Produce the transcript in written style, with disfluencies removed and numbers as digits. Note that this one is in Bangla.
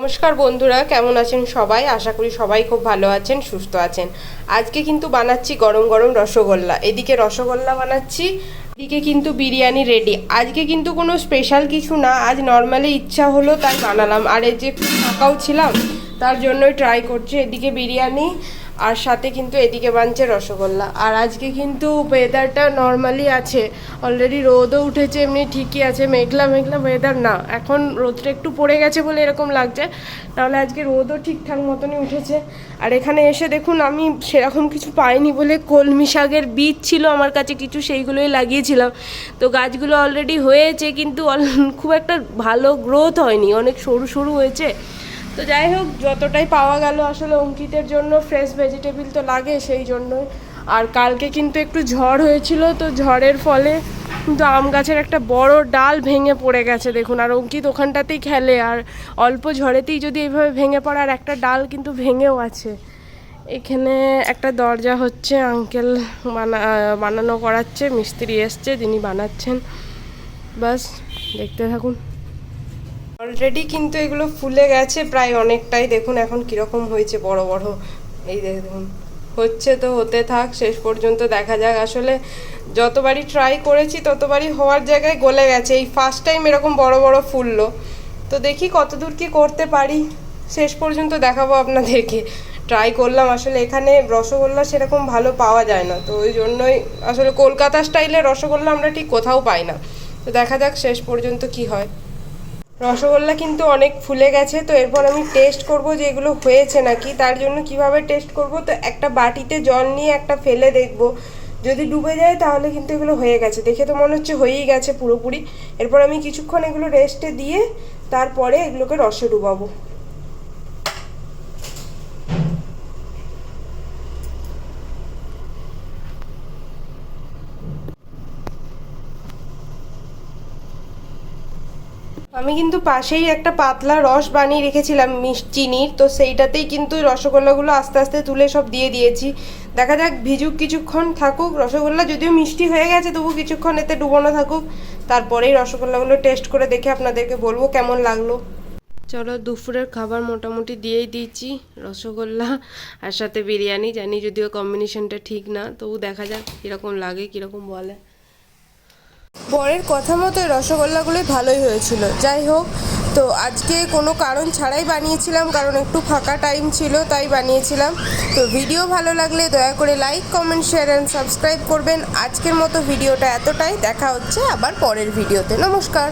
নমস্কার বন্ধুরা, কেমন আছেন সবাই? আশা করি সবাই খুব ভালো আছেন, সুস্থ আছেন। আজকে কিন্তু বানাচ্ছি গরম গরম রসগোল্লা। এদিকে রসগোল্লা বানাচ্ছি, এদিকে কিন্তু বিরিয়ানি রেডি। আজকে কিন্তু কোনো স্পেশাল কিছু না, আজ নর্মালি ইচ্ছা হলো তাই বানালাম। আর এই যে একটু ফাঁকাও ছিলাম তার জন্যই ট্রাই করছি। এদিকে বিরিয়ানি আর সাথে কিন্তু এদিকে বানছে রসগোল্লা। আর আজকে কিন্তু ওয়েদারটা নর্মালি আছে, অলরেডি রোদও উঠেছে, এমনি ঠিকই আছে, মেঘলা মেঘলা ওয়েদার না। এখন রোদটা একটু পড়ে গেছে বলে এরকম লাগছে, তাহলে আজকে রোদও ঠিকঠাক মতনই উঠেছে। আর এখানে এসে দেখুন আমি সেরকম কিছু পাইনি বলে কলমি শাকের বীজ ছিল আমার কাছে কিছু, সেইগুলোই লাগিয়েছিলাম। তো গাছগুলো অলরেডি হয়েছে কিন্তু খুব একটা ভালো গ্রোথ হয়নি, অনেক সরু সরু হয়েছে। তো যাই হোক, যতটাই পাওয়া গেল, আসলে অঙ্কিতের জন্য ফ্রেশ ভেজিটেবল তো লাগে, সেই জন্যই। আর কালকে কিন্তু একটু ঝড় হয়েছিল, তো ঝড়ের ফলে কিন্তু আম গাছের একটা বড় ডাল ভেঙে পড়ে গেছে দেখুন। আর অঙ্কিত ওখানটাতেই খেলে, আর অল্প ঝড়েতেই যদি এইভাবে ভেঙে পড়ে, আর একটা ডাল কিন্তু ভেঙেও আছে। এখানে একটা দরজা হচ্ছে, আঙ্কেল বানানো করাচ্ছে, মিস্ত্রি এসছে, যিনি বানাচ্ছেন। বাস দেখতে থাকুন। অলরেডি কিন্তু এগুলো ফুলে গেছে প্রায় অনেকটাই, দেখুন এখন কীরকম হয়েছে, বড় বড়। এই দেখুন, হচ্ছে তো হতে থাক, শেষ পর্যন্ত দেখা যাক। আসলে যতবারই ট্রাই করেছি ততবারই হওয়ার জায়গায় গলে গেছে, এই ফার্স্ট টাইম এরকম বড় বড় ফুললো। তো দেখি কতদূর কি করতে পারি, শেষ পর্যন্ত দেখাবো আপনাদেরকে। ট্রাই করলাম, আসলে এখানে রসগোল্লা সেরকম ভালো পাওয়া যায় না, তো ওই জন্যই আসলে কলকাতা স্টাইলের রসগোল্লা আমরা ঠিক কোথাও পাই না। তো দেখা যাক শেষ পর্যন্ত কি হয়। রসগোল্লা কিন্তু অনেক ফুলে গেছে, তো এরপর আমি টেস্ট করব যে এগুলো হয়েছে নাকি। তার জন্য কিভাবে টেস্ট করব, তো একটা বাটিতে জল নিয়ে একটা ফেলে দেখব, যদি ডুবে যায় তাহলে কিন্তু এগুলো হয়ে গেছে। দেখে তো মনে হচ্ছে হয়েই গেছে পুরোপুরি। এরপর আমি কিছুক্ষণ এগুলো রেস্টে দিয়ে তারপরে এগুলোকে রসে ডুবাবো। আমি কিন্তু পাশেই একটা পাতলা রস বানিয়ে রেখেছিলাম চিনির, তো সেইটাতেই কিন্তু রসগোল্লাগুলো আস্তে আস্তে তুলে সব দিয়ে দিয়েছি। দেখা যাক, ভিজুক কিছুক্ষণ থাকুক রসগোল্লা, যদিও মিষ্টি হয়ে গেছে তবু কিছুক্ষণ এতে ডুবোনো থাকুক, তারপরেই রসগোল্লাগুলো টেস্ট করে দেখে আপনাদেরকে বলবো কেমন লাগলো। চলো, দুপুরের খাবার মোটামুটি দিয়েই দিয়েছি, রসগোল্লা আর সাথে বিরিয়ানি। জানি যদিও কম্বিনেশনটা ঠিক না, তবু দেখা যাক কীরকম লাগে, কীরকম বলে। বরের কথা মতো রসগোল্লাগুলোই ভালোই হয়েছিল। যাই হোক, তো আজকে কোনো কারণ ছাড়াই বানিয়েছিলাম, কারণ একটু ফাঁকা টাইম ছিল তাই বানিয়েছিলাম। তো ভিডিও ভালো লাগলে দয়া করে like, comment, share and subscribe করবেন। আজকের মতো ভিডিওটা এতটাই, দেখা হচ্ছে আবার পরের ভিডিওতে। নমস্কার।